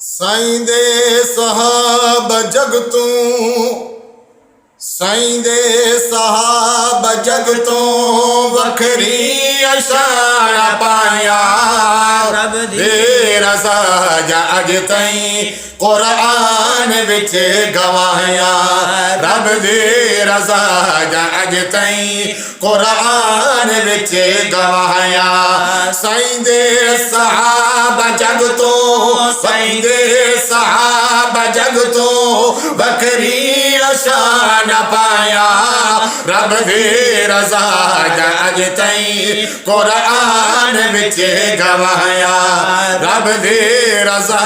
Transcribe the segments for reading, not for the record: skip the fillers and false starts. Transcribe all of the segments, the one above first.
साईं दे सहाब जगतू साईं दे सहाब जगतू वखरी अशान पाया रब दे रज़ा जा अज ताईं कुरान विच गवाया रब दे रज़ा जा अज ताईं कुरान विच गवाया साईं दे सहाब जगतू साईं दे सहाब जगतू वखरी अशान पाया रब दे रज़ा जा अज ताईं कुरान विच गवाया रब दे रज़ा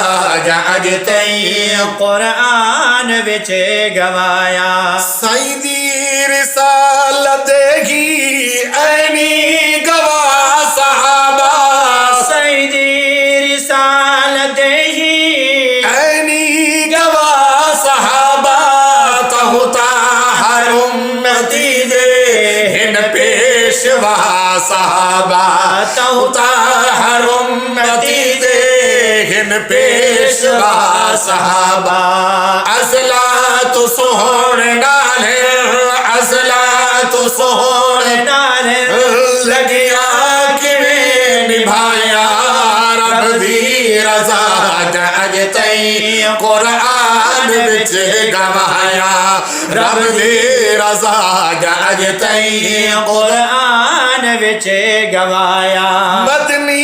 जा अज ताईं कुरान विच गवाया साईं दी रिसालत ही ऐनी गवाह सहाबा साईं दी रिसालत ही ऐनी गवाह सहाबा तहुता हर उम्मती दे हिन पेशवा सहाबा तहुता हर उम्मती दे हिन पेशवा सहाबा असला तो सोहण नाले असला तो सोहण नाले लगिया किवें निभाया रब दी रज़ा जा अज ताईं कुरान विच गवाया रब दी रज़ा जा अज ताईं कुरान विच गवाया मदनी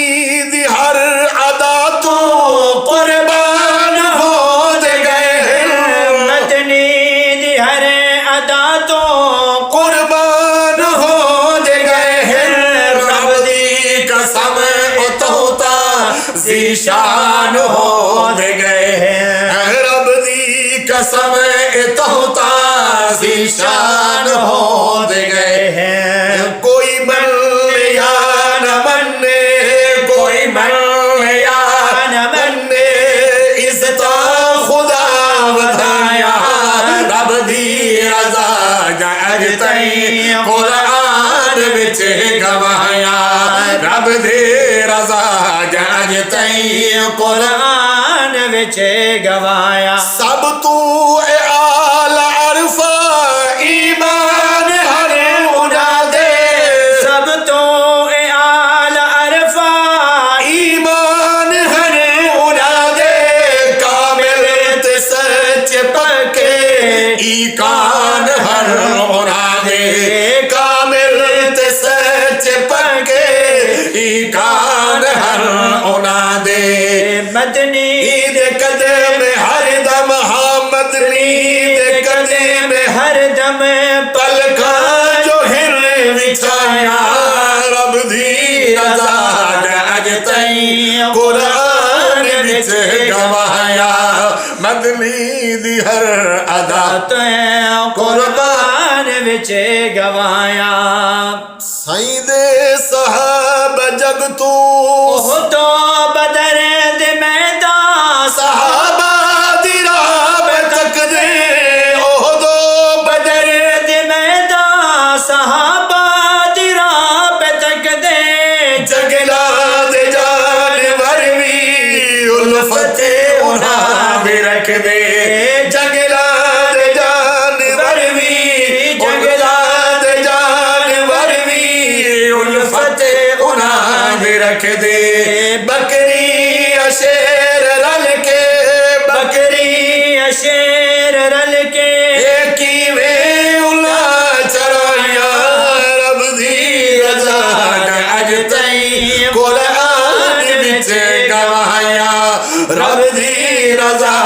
दी हर अदा तो कुर्बान हो गए मदनी दी हर अदा तो कुर्बान हो गए रब दी कसम उतौता ज़ीशान हो गए रब दी कसम उतौता ज़ीशान हो गए कोई मन या न मन्ने कोई मन या न मन्ने इज़्ज़ता खुदा वधाया रब दी रज़ा जा अज ताईं कुरान विच गवाया रब दी रज़ा जा अज ताईं कुरान विच गवाया सब तू आल अरफा ईमान हर उड़ा दे सब तो आल अरफा ईमान हर उड़ा दे कामिल ते सच पके ई कान हर उड़ा दे कामिल ते सच पके ई कान हर उड़ा दे मदनी दे कदम हर दम हाँ मदनी दे कदम हर दम पलका जो हिर विछाया रब दी रज़ा जा अज ताईं कुरान विच गवाया मदनी दी हर अदा तो कुरान विच गवाया साईं दे सहाब जगतू ओह तो बदर दे मैदान सहाबा दी राह तक दे ओह दो बदर दे मैदान सहाबा दी राह तक दे जगला दे जानवर भी उल्फत उन्हां भी रख दे जगला दे जानवर भी जगला दे जानवर भी उल्फत उन्हां भी रख दे बकरी अशेर रल के बकरी शेर रल के कीवें उला चराया रब दी रज़ा जा अज ताईं कुरान विच गवाया रब दी रज़ा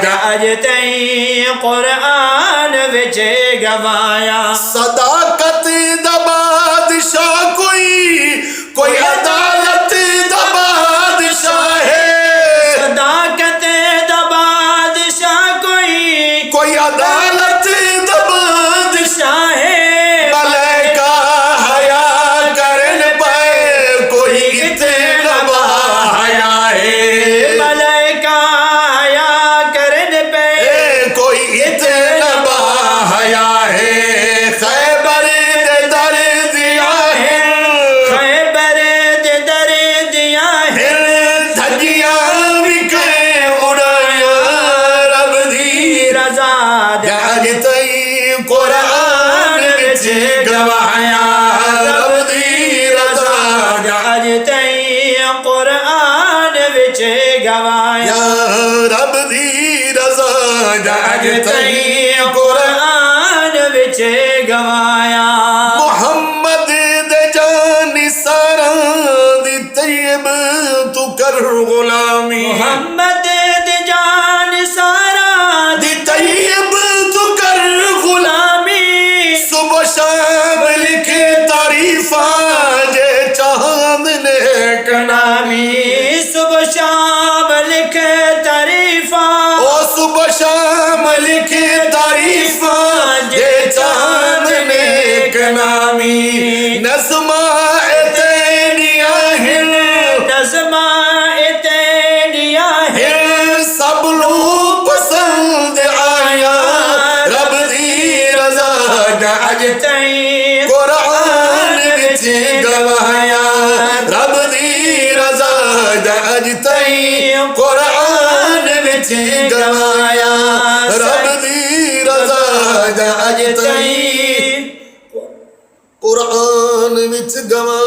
जा अज ताईं कुरान विच गवाया सदाकत दा बादशाह कोई अदालत दा बादशाह है सदाकत दा बादशाह कोई अदालत दा बादशाह है मलाइका हया करन पाए कोई इतना हया है मलाइका हया करन पे कोई इतना हया है खैबर दे विच गवाया रब दी रज़ा दा अज अज ताईं ताईं कुरान कुरान विच गवाया मोहम्मद दे जानी सारा दी तैयब तू कर गुलामी मोहम्मद दे जान सारा दी तैयब तू कर गुलामी सुबह शाम लिखे तारीफा जे चांद ने नामी सुबह शाम लिखे तारीफा ओ सुबह शाम लिखे तारीफा जे चांद ने नामी नज़्मा तेनिया हिल नज़्मा तेनिया है सब लोग पसंद आया रब दी रज़ा दा अज ताईं कुरान विच गवाया रब दी रज़ा दा अज ताईं कुरान विच गवाया रब दी रज़ा दा अज ताईं कुरान विच गवाया।